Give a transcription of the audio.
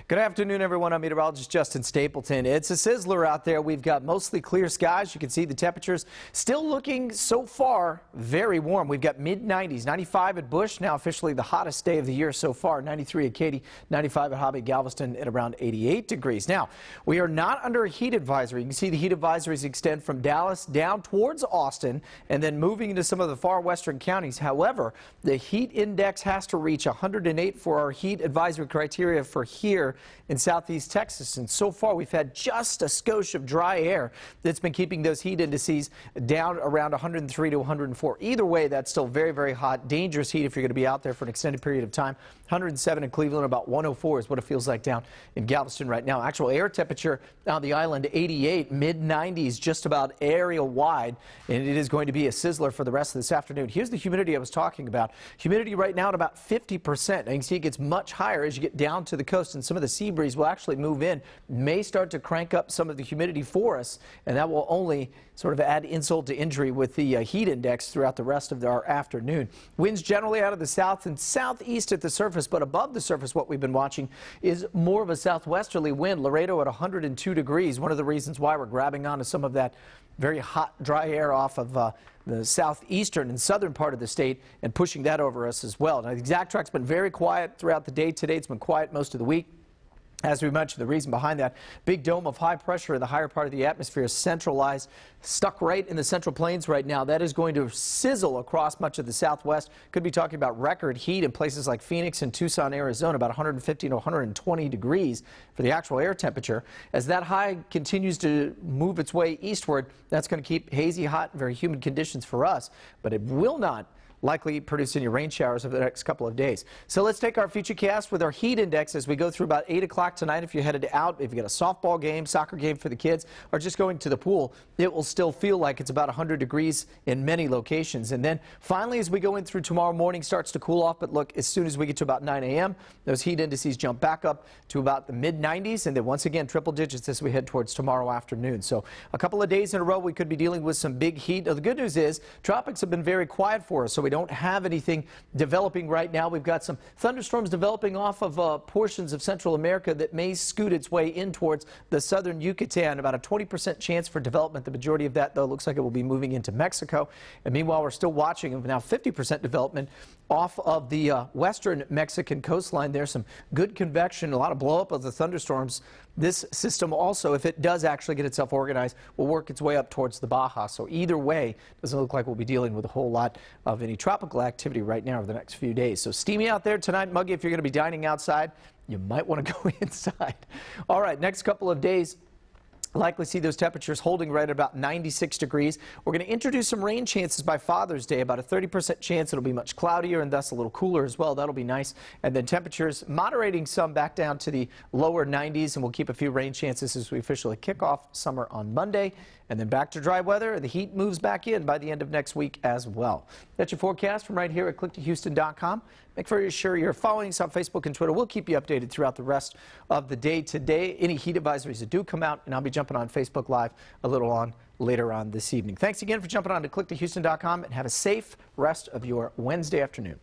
Good afternoon, everyone. I'm meteorologist Justin Stapleton. It's a sizzler out there. We've got mostly clear skies. You can see the temperatures still looking so far very warm. We've got mid-90s, 95 at Bush, now officially the hottest day of the year so far, 93 at Katy, 95 at Hobby, Galveston at around 88 degrees. Now, we are not under a heat advisory. You can see the heat advisories extend from Dallas down towards Austin and then moving into some of the far western counties. However, the heat index has to reach 108 for our heat advisory criteria for here in southeast Texas, and so far we've had just a skosh of dry air that's been keeping those heat indices down around 103 to 104. Either way, that's still very, very hot, dangerous heat if you're going to be out there for an extended period of time. 107 in Cleveland, about 104 is what it feels like down in Galveston right now. Actual air temperature on the island, 88, mid-90s, just about area wide, and it is going to be a sizzler for the rest of this afternoon. Here's the humidity I was talking about. Humidity right now at about 50%. Now you can see it gets much higher as you get down to the coast, and some of the sea breeze will actually move in, may start to crank up some of the humidity for us, and that will only sort of add insult to injury with the heat index throughout the rest of our afternoon. Winds generally out of the south and southeast at the surface, but above the surface what we've been watching is more of a southwesterly wind. Laredo at 102 degrees. One of the reasons why we're grabbing onto some of that very hot, dry air off of the southeastern and southern part of the state and pushing that over us as well. Now, the exact track's been very quiet throughout the day today. It's been quiet most of the week. As we mentioned, the reason behind that, big dome of high pressure in the higher part of the atmosphere is centralized, stuck right in the central plains right now. That is going to sizzle across much of the southwest. Could be talking about record heat in places like Phoenix and Tucson, Arizona, about 150 to 120 degrees for the actual air temperature. As that high continues to move its way eastward, that's going to keep hazy, hot, and very humid conditions for us, but it will not likely produce any rain showers over the next couple of days. So let's take our futurecast with our heat index as we go through about 8 o'clock tonight. If you're headed out, if you got a softball game, soccer game for the kids, or just going to the pool, it will still feel like it's about 100 degrees in many locations. And then finally, as we go in through tomorrow morning, starts to cool off. But look, as soon as we get to about 9 a.m., those heat indices jump back up to about the mid-90s, and then once again triple digits as we head towards tomorrow afternoon. So a couple of days in a row, we could be dealing with some big heat. Now, the good news is tropics have been very quiet for us, so we don't have anything developing right now. We've got some thunderstorms developing off of portions of Central America that may scoot its way in towards the southern Yucatan. About a 20% chance for development. The majority of that, though, looks like it will be moving into Mexico. And meanwhile, we're still watching now 50% development off of the western Mexican coastline. There's some good convection, a lot of blow up of the thunderstorms. This system also, if it does actually get itself organized, will work its way up towards the Baja. So either way, doesn't look like we'll be dealing with a whole lot of any tropical activity right now over the next few days. So steamy out there tonight, muggy if you're going to be dining outside. You might want to go inside. All right, next couple of days, likely see those temperatures holding right at about 96 degrees. We're going to introduce some rain chances by Father's Day, about a 30% chance it'll be much cloudier and thus a little cooler as well. That'll be nice. And then temperatures moderating some back down to the lower 90s, and we'll keep a few rain chances as we officially kick off summer on Monday. And then back to dry weather. The heat moves back in by the end of next week as well. That's your forecast from right here at clicktohouston.com. Make sure you're following us on Facebook and Twitter. We'll keep you updated throughout the rest of the day today. Any heat advisories that do come out, and I'll be jumping on Facebook Live a little on later on this evening. Thanks again for jumping on to clicktohouston.com, and have a safe rest of your Wednesday afternoon.